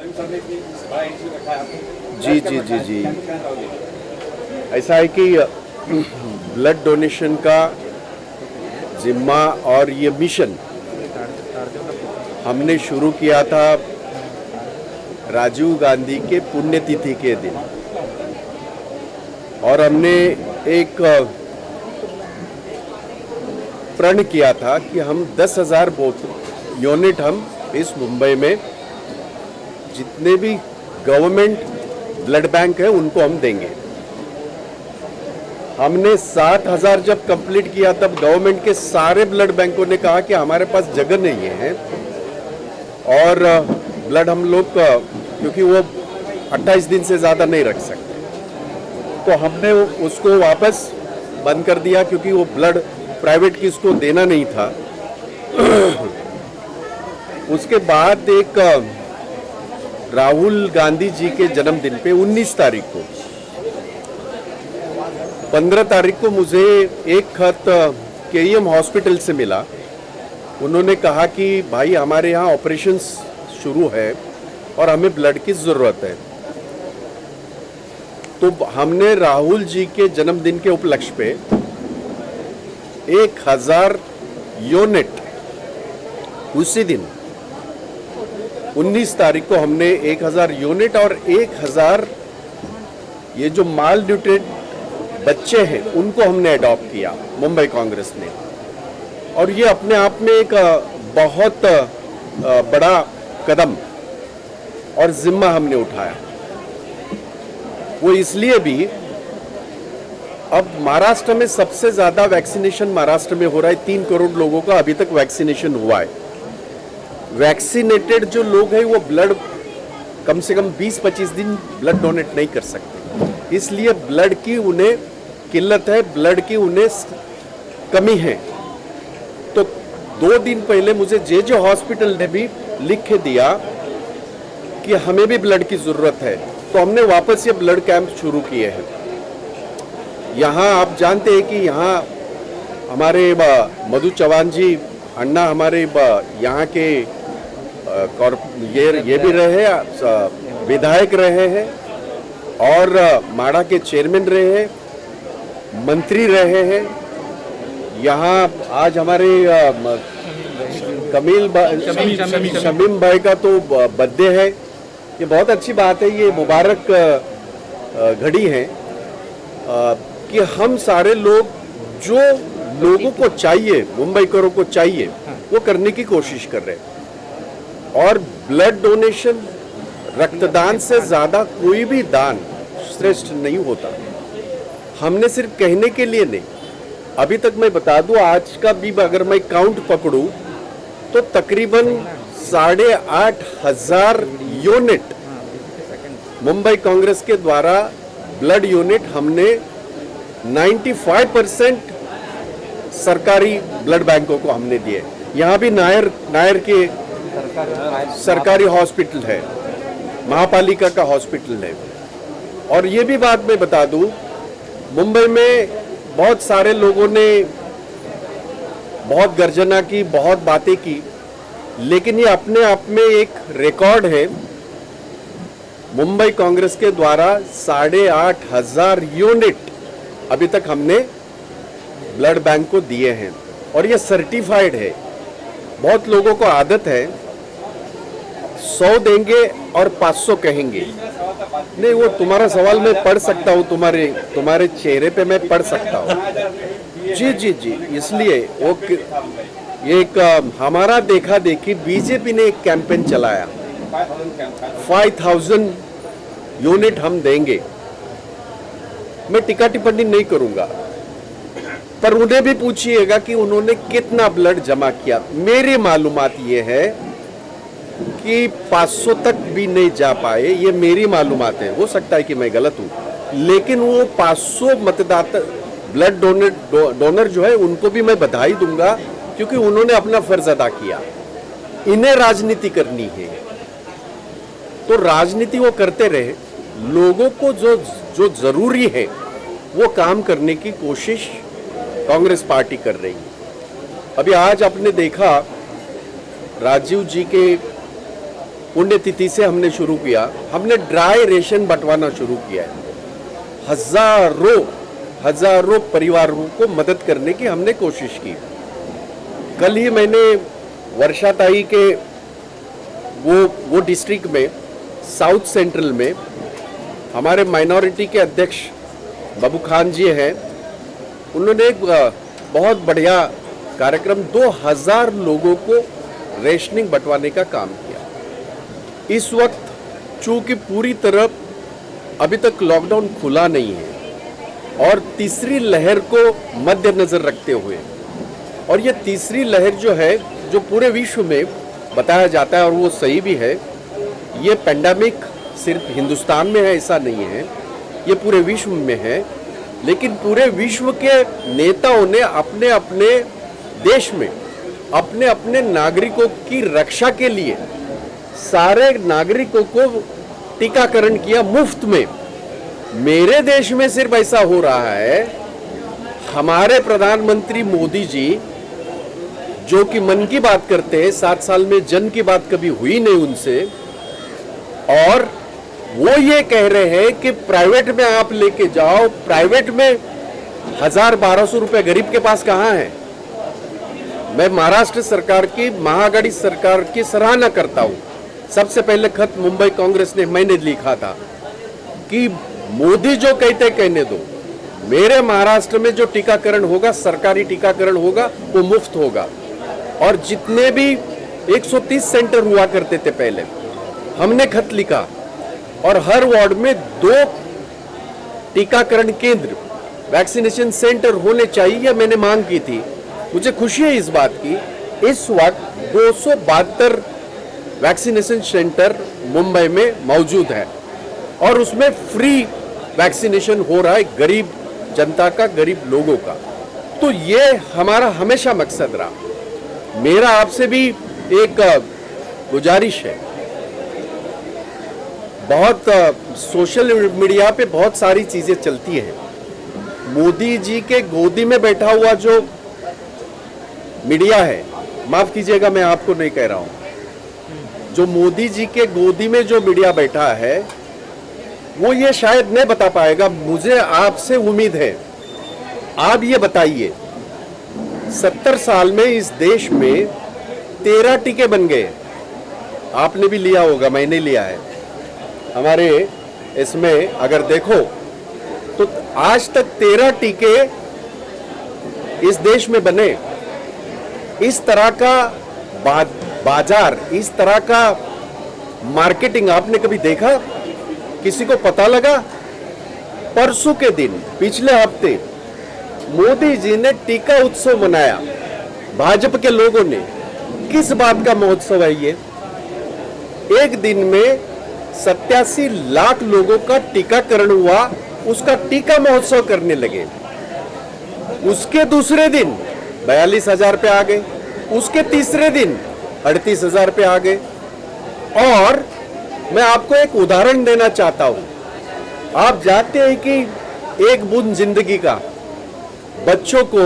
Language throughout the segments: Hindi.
जी जी जी जी, ऐसा है कि ब्लड डोनेशन का जिम्मा और ये मिशन हमने शुरू किया था राजीव गांधी के पुण्यतिथि के दिन, और हमने एक प्रण किया था कि हम 10,000 यूनिट हम इस मुंबई में जितने भी गवर्नमेंट ब्लड बैंक है उनको हम देंगे। हमने 60,000 जब कंप्लीट किया तब गवर्नमेंट के सारे ब्लड बैंकों ने कहा कि हमारे पास जगह नहीं है और ब्लड हम लोग क्योंकि वो 28 दिन से ज़्यादा नहीं रख सकते, तो हमने उसको वापस बंद कर दिया क्योंकि वो ब्लड प्राइवेट किसको देना नहीं था। उसके बाद एक राहुल गांधी जी के जन्मदिन पे 19 तारीख को 15 तारीख को मुझे एक खत केईएम हॉस्पिटल से मिला। उन्होंने कहा कि भाई हमारे यहाँ ऑपरेशंस शुरू है और हमें ब्लड की ज़रूरत है। तो हमने राहुल जी के जन्मदिन के उपलक्ष्य पे 1,000 यूनिट उसी दिन 19 तारीख को हमने 1,000 यूनिट और 1,000 ये जो माल न्यूट्रिएंट बच्चे हैं उनको हमने अडॉप्ट किया मुंबई कांग्रेस ने, और ये अपने आप में एक बहुत बड़ा कदम और जिम्मा हमने उठाया। वो इसलिए भी अब महाराष्ट्र में सबसे ज़्यादा वैक्सीनेशन महाराष्ट्र में हो रहा है, 3 करोड़ लोगों का अभी तक वैक्सीनेशन हुआ है। वैक्सीनेटेड जो लोग हैं वो ब्लड कम से कम 20-25 दिन ब्लड डोनेट नहीं कर सकते, इसलिए ब्लड की उन्हें किल्लत है, ब्लड की उन्हें कमी है। तो 2 दिन पहले मुझे जे हॉस्पिटल ने भी लिख के दिया कि हमें भी ब्लड की ज़रूरत है, तो हमने वापस ये ब्लड कैंप शुरू किए हैं। यहाँ आप जानते हैं कि यहाँ हमारे मधु चौहान जी अन्ना हमारे यहाँ के ये भी रहे हैं, विधायक रहे हैं और माड़ा के चेयरमैन रहे हैं, मंत्री रहे हैं। यहाँ आज हमारे शमीम भाई का तो बर्थडे है, ये बहुत अच्छी बात है, ये मुबारक घड़ी है कि हम सारे लोग जो लोगों को चाहिए, मुंबईकरों को चाहिए, वो करने की कोशिश कर रहे हैं। और ब्लड डोनेशन रक्तदान से ज़्यादा कोई भी दान श्रेष्ठ नहीं होता। हमने सिर्फ कहने के लिए नहीं, अभी तक मैं बता दूं आज का भी अगर मैं काउंट पकड़ूं तो तकरीबन 8,500 यूनिट मुंबई कांग्रेस के द्वारा ब्लड यूनिट हमने 95% सरकारी ब्लड बैंकों को हमने दिए। यहाँ भी नायर के सरकारी हॉस्पिटल है, महापालिका का हॉस्पिटल है। और ये भी बात मैं बता दूं, मुंबई में बहुत सारे लोगों ने बहुत गर्जना की, बहुत बातें की, लेकिन ये अपने आप में एक रिकॉर्ड है। मुंबई कांग्रेस के द्वारा 8,500 यूनिट अभी तक हमने ब्लड बैंक को दिए हैं और ये सर्टिफाइड है। बहुत लोगों को आदत है 100 देंगे और 500 कहेंगे। नहीं, वो तुम्हारा सवाल मैं पढ़ सकता हूँ, तुम्हारे चेहरे पे मैं पढ़ सकता हूँ। जी जी जी, इसलिए वो एक हमारा देखा देखी बीजेपी ने एक कैंपेन चलाया, 5,000 यूनिट हम देंगे। मैं टीका टिप्पणी नहीं करूंगा, पर उन्हें भी पूछिएगा कि उन्होंने कितना ब्लड जमा किया। मेरी मालूमात ये है कि 500 तक भी नहीं जा पाए, ये मेरी मालूमात है, हो सकता है कि मैं गलत हूँ, लेकिन वो 500 मतदाता ब्लड डोनर जो है उनको भी मैं बधाई दूंगा क्योंकि उन्होंने अपना फर्ज अदा किया। इन्हें राजनीति करनी है तो राजनीति वो करते रहे, लोगों को जो जरूरी है वो काम करने की कोशिश कांग्रेस पार्टी कर रही है। अभी आज आपने देखा राजीव जी के पुण्यतिथि से हमने शुरू किया, हमने ड्राई रेशन बंटवाना शुरू किया है। हजारों परिवारों को मदद करने की हमने कोशिश की। कल ही मैंने वर्षाताई के वो डिस्ट्रिक्ट में, साउथ सेंट्रल में, हमारे माइनॉरिटी के अध्यक्ष बाबू खान जी हैं, उन्होंने एक बहुत बढ़िया कार्यक्रम 2000 लोगों को रेशनिंग बंटवाने का काम किया। इस वक्त चूंकि पूरी तरह अभी तक लॉकडाउन खुला नहीं है और तीसरी लहर को मद्देनजर रखते हुए, और ये तीसरी लहर जो है, जो पूरे विश्व में बताया जाता है और वो सही भी है, ये पेंडेमिक सिर्फ हिंदुस्तान में है ऐसा नहीं है, ये पूरे विश्व में है। लेकिन पूरे विश्व के नेताओं ने अपने अपने देश में अपने अपने नागरिकों की रक्षा के लिए सारे नागरिकों को टीकाकरण किया मुफ्त में। मेरे देश में सिर्फ ऐसा हो रहा है, हमारे प्रधानमंत्री मोदी जी जो कि मन की बात करते हैं, 7 साल में जन की बात कभी हुई नहीं उनसे, और वो ये कह रहे हैं कि प्राइवेट में आप लेके जाओ, प्राइवेट में 1000-1200 रुपए गरीब के पास कहाँ है। मैं महाराष्ट्र सरकार की, महाआघाड़ी सरकार की सराहना करता हूँ। सबसे पहले खत मुंबई कांग्रेस ने मैंने लिखा था कि मोदी जो कहते कहने दो, मेरे महाराष्ट्र में जो टीकाकरण होगा, सरकारी टीकाकरण होगा, वो मुफ्त होगा। और जितने भी 130 सेंटर हुआ करते थे पहले, हमने खत लिखा और हर वार्ड में 2 टीकाकरण केंद्र, वैक्सीनेशन सेंटर होने चाहिए, मैंने मांग की थी। मुझे खुशी है इस बात की, इस वक्त 272 वैक्सीनेशन सेंटर मुंबई में मौजूद है और उसमें फ्री वैक्सीनेशन हो रहा है गरीब जनता का, गरीब लोगों का। तो ये हमारा हमेशा मकसद रहा। मेरा आपसे भी एक गुजारिश है, बहुत सोशल मीडिया पे बहुत सारी चीजें चलती हैं। मोदी जी के गोदी में बैठा हुआ जो मीडिया है, माफ कीजिएगा मैं आपको नहीं कह रहा हूं, जो मोदी जी के गोदी में जो मीडिया बैठा है वो ये शायद नहीं बता पाएगा। मुझे आपसे उम्मीद है, आप ये बताइए, 70 साल में इस देश में 13 टीके बन गए। आपने भी लिया होगा, मैंने लिया है। हमारे इसमें अगर देखो तो आज तक 13 टीके इस देश में बने। इस तरह का बाजार, इस तरह का मार्केटिंग आपने कभी देखा? किसी को पता लगा? परसों के दिन, पिछले हफ्ते, मोदी जी ने टीका उत्सव मनाया, भाजपा के लोगों ने। किस बात का महोत्सव है ये? एक दिन में 87 लाख लोगों का टीकाकरण हुआ, उसका टीका महोत्सव करने लगे। उसके दूसरे दिन 42,000 पे आ गए, उसके तीसरे दिन 38,000 पे आ गए। और मैं आपको एक उदाहरण देना चाहता हूं। आप जानते हैं कि एक बूंद जिंदगी का बच्चों को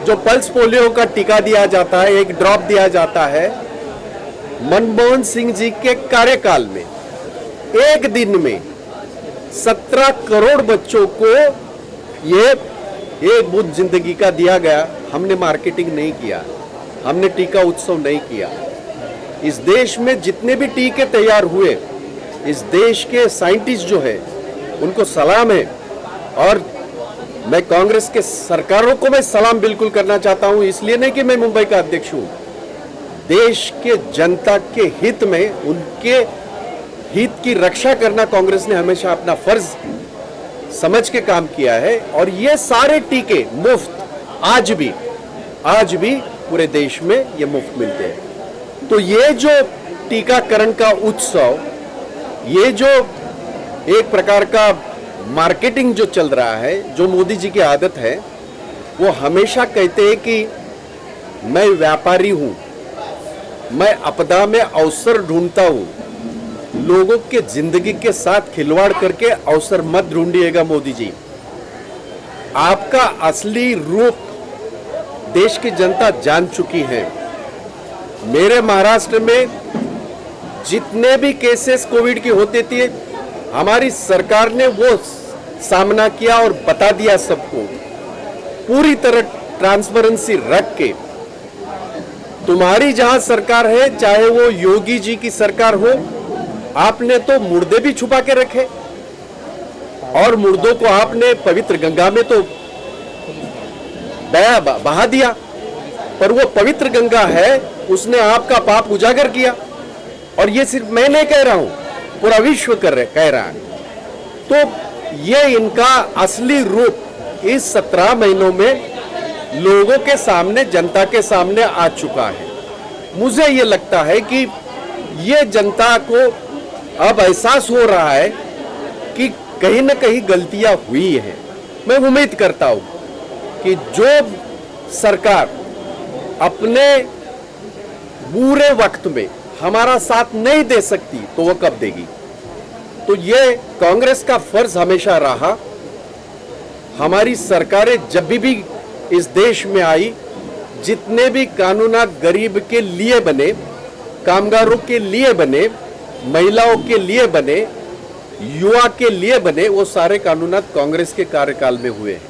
जो पल्स पोलियो का टीका दिया जाता है, एक ड्रॉप दिया जाता है, मनमोहन सिंह जी के कार्यकाल में एक दिन में 17 करोड़ बच्चों को ये एक बूंद जिंदगी का दिया गया। हमने मार्केटिंग नहीं किया, हमने टीका उत्सव नहीं किया। इस देश में जितने भी टीके तैयार हुए, इस देश के साइंटिस्ट जो है उनको सलाम है। और मैं कांग्रेस के सरकारों को मैं सलाम बिल्कुल करना चाहता हूं, इसलिए नहीं कि मैं मुंबई का अध्यक्ष हूं। देश के जनता के हित में, उनके हित की रक्षा करना कांग्रेस ने हमेशा अपना फर्ज समझ के काम किया है। और ये सारे टीके मुफ्त आज भी पूरे देश में ये मुफ्त मिलते हैं। तो ये जो टीकाकरण का उत्सव, ये जो एक प्रकार का मार्केटिंग जो चल रहा है, जो मोदी जी की आदत है, वो हमेशा कहते हैं कि मैं व्यापारी हूं, मैं आपदा में अवसर ढूंढता हूं। लोगों के जिंदगी के साथ खिलवाड़ करके अवसर मत ढूंढिएगा मोदी जी। आपका असली रूप देश की जनता जान चुकी है। मेरे महाराष्ट्र में जितने भी केसेस कोविड की होते थे, हमारी सरकार ने वो सामना किया और बता दिया सबको, पूरी तरह ट्रांसपेरेंसी रख के। तुम्हारी जहां सरकार है, चाहे वो योगी जी की सरकार हो, आपने तो मुर्दे भी छुपा के रखे और मुर्दों को आपने पवित्र गंगा में तो बहा दिया। पर वो पवित्र गंगा है, उसने आपका पाप उजागर किया। और ये सिर्फ मैं नहीं कह रहा हूं, पूरा विश्व कह रहा है। तो ये इनका असली रूप इस 17 महीनों में लोगों के सामने, जनता के सामने आ चुका है। मुझे ये लगता है कि ये जनता को अब एहसास हो रहा है कि कहीं ना कहीं गलतियां हुई हैं। मैं उम्मीद करता हूं कि जो सरकार अपने बुरे वक्त में हमारा साथ नहीं दे सकती तो वो कब देगी। तो ये कांग्रेस का फर्ज हमेशा रहा। हमारी सरकारें जब भी इस देश में आई, जितने भी कानून गरीब के लिए बने, कामगारों के लिए बने, महिलाओं के लिए बने, युवा के लिए बने, वो सारे कानून कांग्रेस के कार्यकाल में हुए हैं।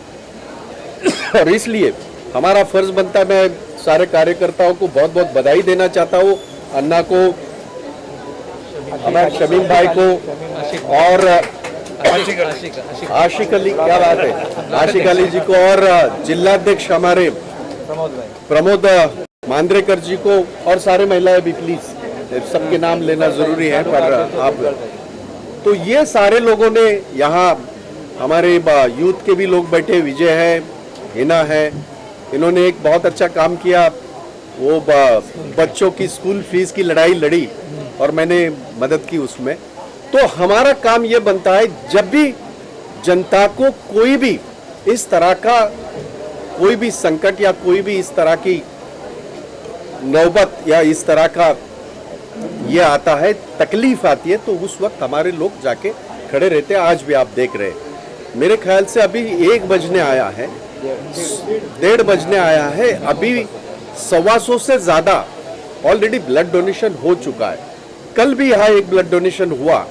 और इसलिए हमारा फर्ज बनता है, मैं सारे कार्यकर्ताओं को बहुत बहुत बधाई देना चाहता हूँ, अन्ना को, हमारे शमीम भाई को और आशिक अली, क्या बात है, आशिक अली जी को, और जिलाध्यक्ष हमारे प्रमोद मांद्रेकर जी को, और सारे महिलाएं भी प्लीज, सबके नाम लेना जरूरी है पर आप। तो ये सारे लोगों ने यहाँ, हमारे यूथ के भी लोग बैठे, विजय है, हिना है, इन्होंने एक बहुत अच्छा काम किया। वो बच्चों की स्कूल फीस की लड़ाई लड़ी और मैंने मदद की उसमें। तो हमारा काम ये बनता है, जब भी जनता को कोई भी इस तरह का कोई भी संकट या कोई भी इस तरह की नौबत या इस तरह का ये आता है, तकलीफ आती है, तो उस वक्त हमारे लोग जाके खड़े रहते हैं। आज भी आप देख रहे हैं, मेरे ख्याल से अभी 1 बजने आया है, 1:30 बजने आया है, अभी 125 से ज़्यादा ऑलरेडी ब्लड डोनेशन हो चुका है। कल भी यहाँ एक ब्लड डोनेशन हुआ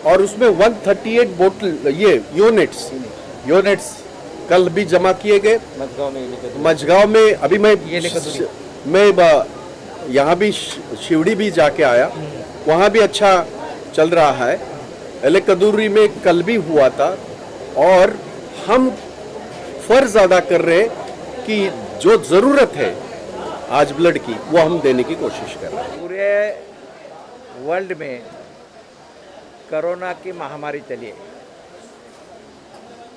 और उसमें 138 बोतल ये यूनिट्स कल भी जमा किए गए मझगांव में। अभी मैं यहाँ भी शिवड़ी भी जाके आया, वहाँ भी अच्छा चल रहा है। एलेकदूरी में कल भी हुआ था और हम फर्ज अदा कर रहे हैं कि जो ज़रूरत है आज ब्लड की, वो हम देने की कोशिश कर रहे हैं। पूरे वर्ल्ड में कोरोना की महामारी चली है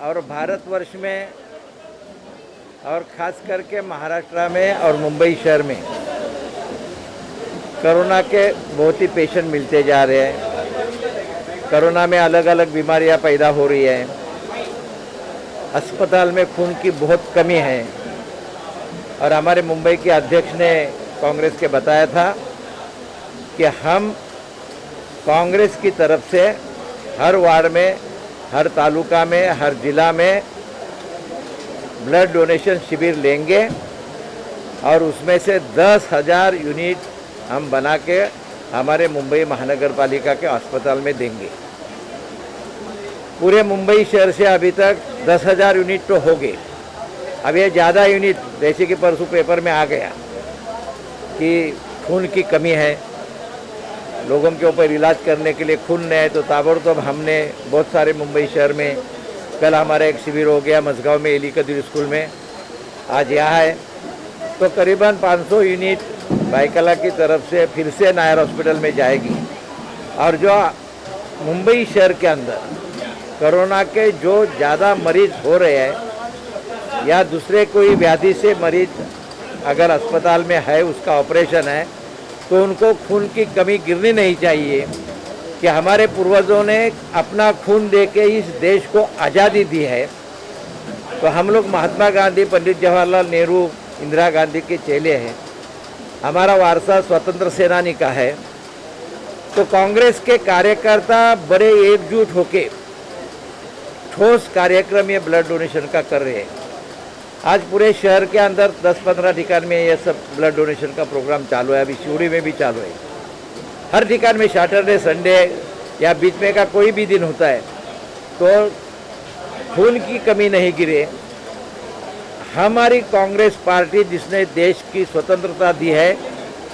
और भारतवर्ष में और ख़ास करके महाराष्ट्र में और मुंबई शहर में कोरोना के बहुत ही पेशेंट मिलते जा रहे हैं। कोरोना में अलग अलग बीमारियां पैदा हो रही हैं, अस्पताल में खून की बहुत कमी है। और हमारे मुंबई के अध्यक्ष ने कांग्रेस के बताया था कि हम कांग्रेस की तरफ से हर वार्ड में, हर तालुका में, हर जिला में ब्लड डोनेशन शिविर लेंगे और उसमें से 10,000 यूनिट हम बना के हमारे मुंबई महानगर पालिका के अस्पताल में देंगे। पूरे मुंबई शहर से अभी तक 10,000 यूनिट तो हो गए। अब ये ज़्यादा यूनिट, जैसे कि परसों पेपर में आ गया कि खून की कमी है, लोगों के ऊपर इलाज करने के लिए खून नहीं है, तो ताबड़तोड़ हमने बहुत सारे मुंबई शहर में, कल हमारा एक शिविर हो गया मझगांव में एलिकदूर स्कूल में, आज यहाँ है, तो करीबन 500 यूनिट बाइकला की तरफ से फिर से नायर हॉस्पिटल में जाएगी। और जो मुंबई शहर के अंदर कोरोना के जो ज़्यादा मरीज हो रहे हैं या दूसरे कोई व्याधि से मरीज अगर अस्पताल में है, उसका ऑपरेशन है, तो उनको खून की कमी गिरनी नहीं चाहिए कि हमारे पूर्वजों ने अपना खून दे के इस देश को आज़ादी दी है। तो हम लोग महात्मा गांधी, पंडित जवाहरलाल नेहरू, इंदिरा गांधी के चेले हैं। हमारा वारसा स्वतंत्र सेनानी का है। तो कांग्रेस के कार्यकर्ता बड़े एकजुट होके ठोस कार्यक्रम ये ब्लड डोनेशन का कर रहे हैं। आज पूरे शहर के अंदर 10-15 ठिकान में ये सब ब्लड डोनेशन का प्रोग्राम चालू है। अभी शिवड़ी में भी चालू है। हर ठिकान में सैटरडे, संडे या बीच में का कोई भी दिन होता है तो खून की कमी नहीं गिरे। हमारी कांग्रेस पार्टी जिसने देश की स्वतंत्रता दी है,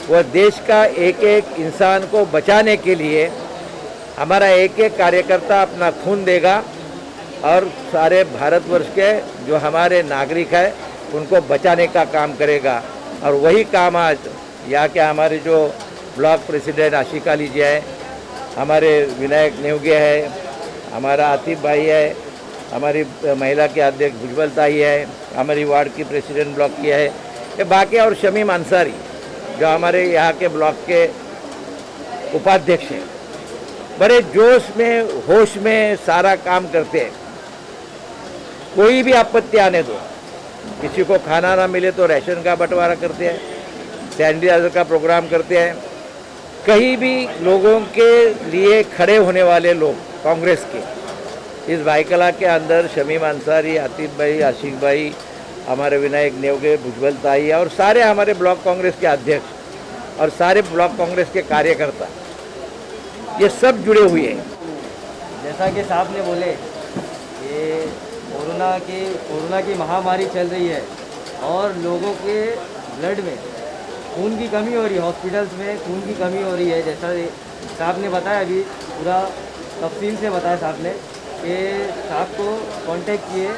वह देश का एक एक इंसान को बचाने के लिए हमारा एक एक कार्यकर्ता अपना खून देगा और सारे भारतवर्ष के जो हमारे नागरिक हैं उनको बचाने का काम करेगा। और वही काम आज यहाँ के हमारे जो ब्लॉक प्रेसिडेंट आशिक अली जी है, हमारे विनायक नेवगे है, हमारा आतिफ भाई है, हमारी महिला के अध्यक्ष भुजबल ताई है, हमारी वार्ड की प्रेसिडेंट ब्लॉक की है, ये बाकी और शमीम अंसारी जो हमारे यहाँ के ब्लॉक के उपाध्यक्ष हैं, बड़े जोश में होश में सारा काम करते हैं। कोई भी आपत्ति आने दो, किसी को खाना ना मिले तो राशन का बंटवारा करते हैं, सैनिटाइजर का प्रोग्राम करते हैं। कहीं भी लोगों के लिए खड़े होने वाले लोग कांग्रेस के इस भाईकला के अंदर शमीम अंसारी, आतिफ भाई, आशिक भाई, हमारे विनायक नेवगे, भुजबल ताई और सारे हमारे ब्लॉक कांग्रेस के अध्यक्ष और सारे ब्लॉक कांग्रेस के कार्यकर्ता, ये सब जुड़े हुए हैं। जैसा कि साहब ने बोले कि कोरोना की महामारी चल रही है और लोगों के ब्लड में खून की कमी हो रही है, हॉस्पिटल्स में खून की कमी हो रही है। जैसा साहब ने बताया, अभी पूरा तफसील से बताया साहब ने कि साहब को कांटेक्ट किए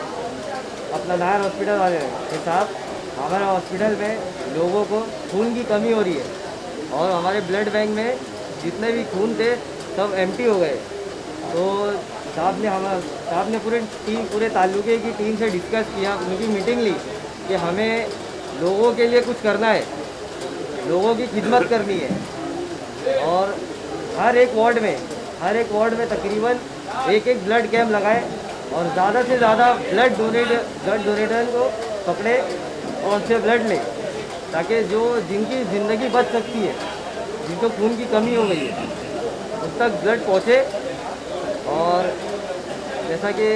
अपना नायर हॉस्पिटल वाले कि साहब हमारे हॉस्पिटल में लोगों को खून की कमी हो रही है और हमारे ब्लड बैंक में जितने भी खून थे सब एम्प्टी हो गए। तो साहब ने पूरे ताल्लुके की टीम से डिस्कस किया, उनकी मीटिंग ली कि हमें लोगों के लिए कुछ करना है, लोगों की खिदमत करनी है और हर एक वार्ड में तकरीबन एक ब्लड कैंप लगाए और ज़्यादा से ज़्यादा ब्लड डोनेटर को पकड़े और उनसे ब्लड लें ताकि जिनकी ज़िंदगी बच सकती है, जिनको खून की कमी हो गई है, उस तक ब्लड पहुँचे। और जैसा कि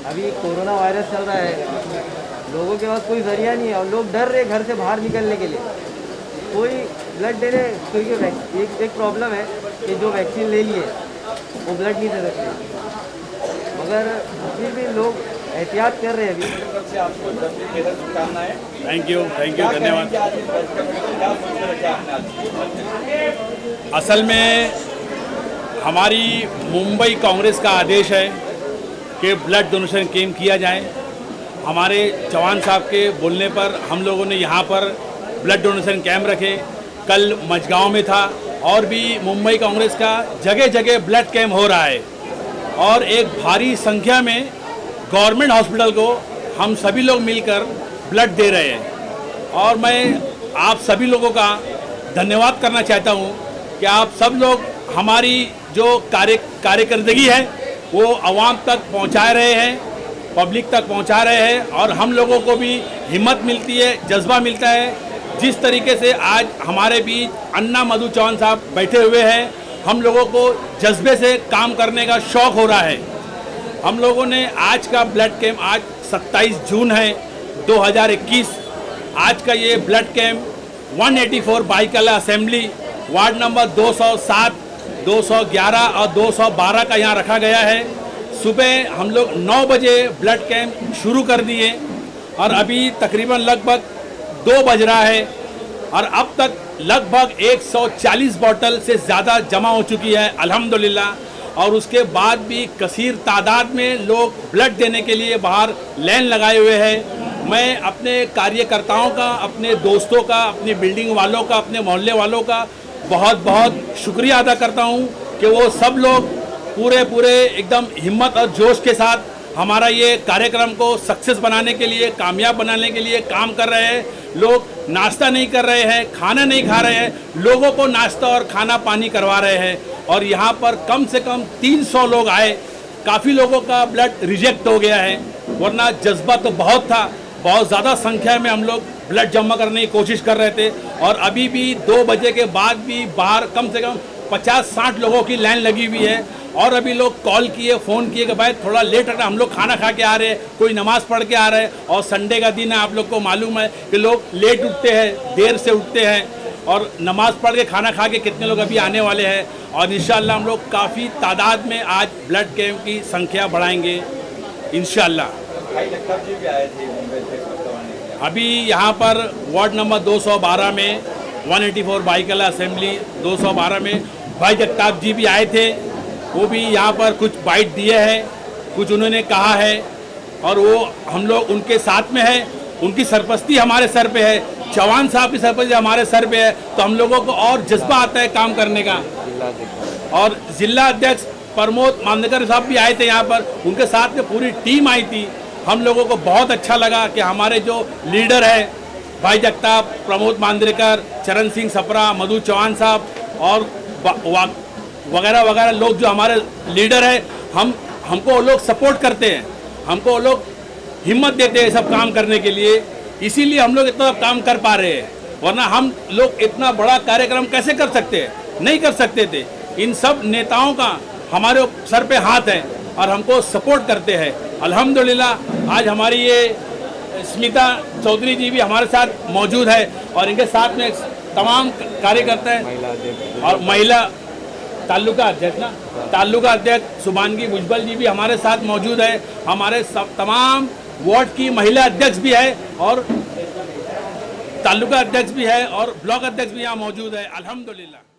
अभी कोरोना वायरस चल रहा है, लोगों के पास कोई ज़रिया नहीं है और लोग डर रहे घर से बाहर निकलने के लिए, कोई ब्लड देने, क्योंकि एक प्रॉब्लम है कि जो वैक्सीन ले लिए वो ब्लड नहीं दे सकते, मगर फिर भी लोग एहतियात कर रहे हैं अभी। थैंक यू धन्यवाद। असल में हमारी मुंबई कांग्रेस का आदेश है कि ब्लड डोनेशन कैंप किया जाए। हमारे जवान साहब के बोलने पर हम लोगों ने यहाँ पर ब्लड डोनेशन कैंप रखे। कल मझगांव में था और भी मुंबई कांग्रेस का जगह जगह ब्लड कैंप हो रहा है और एक भारी संख्या में गवर्नमेंट हॉस्पिटल को हम सभी लोग मिलकर ब्लड दे रहे हैं। और मैं आप सभी लोगों का धन्यवाद करना चाहता हूँ कि आप सब लोग हमारी जो कार्यकर्दगी है वो आवाम तक पहुँचा रहे हैं, पब्लिक तक पहुँचा रहे हैं और हम लोगों को भी हिम्मत मिलती है, जज्बा मिलता है। जिस तरीके से आज हमारे बीच अन्ना मधु चौहान साहब बैठे हुए हैं, हम लोगों को जज्बे से काम करने का शौक़ हो रहा है। हम लोगों ने आज का ब्लड कैंप, आज 27 जून है 2021, आज का ये blood camp 184 Byculla assembly ward number 207, 211 और 212 का यहाँ रखा गया है। सुबह हम लोग 9 बजे ब्लड कैंप शुरू कर दिए और अभी तकरीबन लगभग 2 बज रहा है और अब तक लगभग 140 बोतल से ज़्यादा जमा हो चुकी है अल्हम्दुलिल्लाह। और उसके बाद भी कसीर तादाद में लोग ब्लड देने के लिए बाहर लाइन लगाए हुए हैं। मैं अपने कार्यकर्ताओं का, अपने दोस्तों का, अपनी बिल्डिंग वालों का, अपने मोहल्ले वालों का बहुत बहुत शुक्रिया अदा करता हूं कि वो सब लोग पूरे एकदम हिम्मत और जोश के साथ हमारा ये कार्यक्रम को सक्सेस बनाने के लिए, कामयाब बनाने के लिए काम कर रहे हैं। लोग नाश्ता नहीं कर रहे हैं, खाना नहीं खा रहे हैं, लोगों को नाश्ता और खाना पानी करवा रहे हैं। और यहाँ पर कम से कम 300 लोग आए। काफ़ी लोगों का ब्लड रिजेक्ट हो गया है, वरना जज्बा तो बहुत था। बहुत ज़्यादा संख्या में हम लोग ब्लड जमा करने की कोशिश कर रहे थे और अभी भी 2 बजे के बाद भी बाहर कम से कम 50-60 लोगों की लाइन लगी हुई है और अभी लोग कॉल किए, फ़ोन किए कि भाई थोड़ा लेट है, हम लोग खाना खा के आ रहे हैं, कोई नमाज़ पढ़ के आ रहे हैं, और संडे का दिन है, आप लोग को मालूम है कि लोग लेट उठते हैं, देर से उठते हैं, और नमाज़ पढ़ के खाना खा के कितने लोग अभी आने वाले हैं। और इंशाअल्लाह हम लोग काफ़ी तादाद में आज ब्लड कैंप की संख्या बढ़ाएंगे इंशाअल्लाह। अभी यहाँ पर वार्ड नंबर 212 में 184 बाईकला असेंबली 212 में भाई जगताप जी भी आए थे, वो भी यहाँ पर कुछ बाइट दिए हैं, कुछ उन्होंने कहा है, और वो हम लोग उनके साथ में है। उनकी सरपरस्ती हमारे सर पे है, चौहान साहब की सरपरस्ती हमारे सर पे है, तो हम लोगों को और जज्बा आता है काम करने का। और जिला अध्यक्ष प्रमोद मांदेकर साहब भी आए थे यहाँ पर, उनके साथ में पूरी टीम आई थी। हम लोगों को बहुत अच्छा लगा कि हमारे जो लीडर है भाई जगताप, प्रमोद मांदेकर, चरण सिंह सप्रा, मधु चौहान साहब और वगैरह वगैरह लोग जो हमारे लीडर है, हमको वो लोग सपोर्ट करते हैं, हमको वो लोग हिम्मत देते हैं सब काम करने के लिए, इसीलिए हम लोग इतना काम कर पा रहे हैं। वरना हम लोग इतना बड़ा कार्यक्रम कैसे कर सकते हैं, नहीं कर सकते थे। इन सब नेताओं का हमारे सर पे हाथ है और हमको सपोर्ट करते हैं। अल्हम्दुलिल्लाह आज हमारी ये स्मिता चौधरी जी भी हमारे साथ मौजूद है, और इनके साथ में तमाम कार्यकर्ता हैं, और महिला तालुका अध्यक्ष तालुका अध्यक्ष शुभांगी भुजबल जी भी हमारे साथ मौजूद है। हमारे सब तमाम वार्ड की महिला अध्यक्ष भी है, और तालुका अध्यक्ष भी है, और ब्लॉक अध्यक्ष भी यहाँ मौजूद है। अल्हम्दुलिल्लाह।